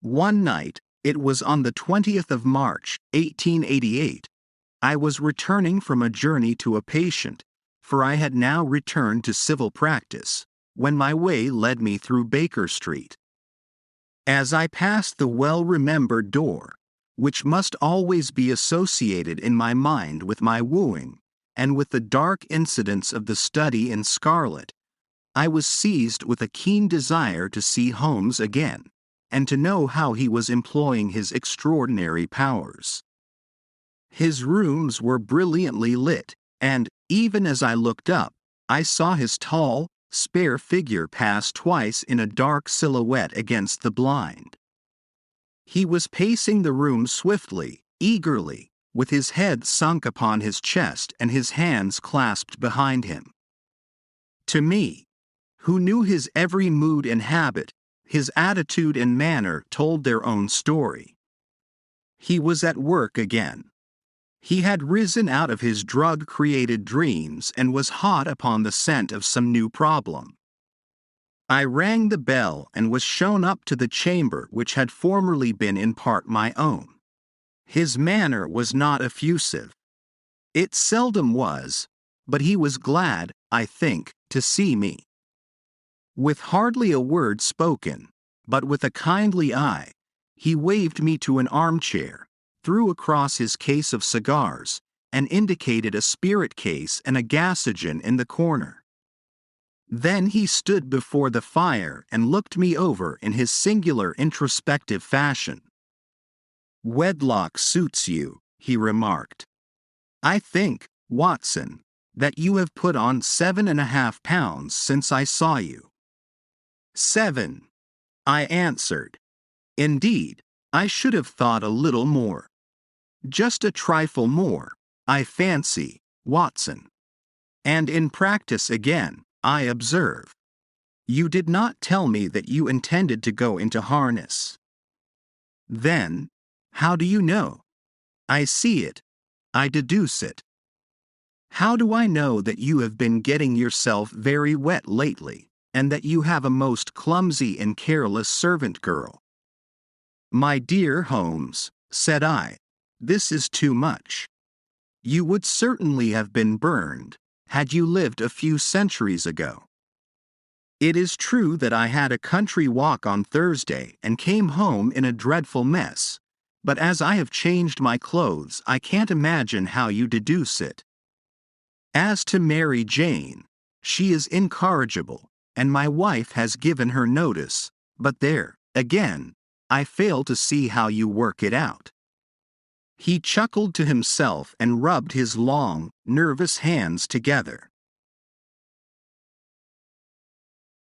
One night, it was on the 20th of March, 1888, I was returning from a journey to a patient, for I had now returned to civil practice, when my way led me through Baker Street. As I passed the well-remembered door, which must always be associated in my mind with my wooing, and with the dark incidents of the study in scarlet, I was seized with a keen desire to see Holmes again, and to know how he was employing his extraordinary powers. His rooms were brilliantly lit, and, even as I looked up, I saw his tall, spare figure pass twice in a dark silhouette against the blind. He was pacing the room swiftly, eagerly, with his head sunk upon his chest and his hands clasped behind him. To me, who knew his every mood and habit, his attitude and manner told their own story. He was at work again. He had risen out of his drug-created dreams and was hot upon the scent of some new problem. I rang the bell and was shown up to the chamber which had formerly been in part my own. His manner was not effusive. It seldom was, but he was glad, I think, to see me. With hardly a word spoken, but with a kindly eye, he waved me to an armchair, threw across his case of cigars, and indicated a spirit case and a gasogen in the corner. Then he stood before the fire and looked me over in his singular introspective fashion. "Wedlock suits you," he remarked. "I think, Watson, that you have put on 7.5 pounds since I saw you." "7," I answered. "Indeed, I should have thought a little more. Just a trifle more, I fancy, Watson. And in practice again, I observe. You did not tell me that you intended to go into harness." "Then, how do you know?" "I see it. I deduce it." "How do I know that you have been getting yourself very wet lately, and that you have a most clumsy and careless servant girl?" "My dear Holmes," said I, "this is too much. You would certainly have been burned, had you lived a few centuries ago. It is true that I had a country walk on Thursday and came home in a dreadful mess, but as I have changed my clothes I can't imagine how you deduce it. As to Mary Jane, she is incorrigible, and my wife has given her notice, but there, again, I fail to see how you work it out." He chuckled to himself and rubbed his long, nervous hands together.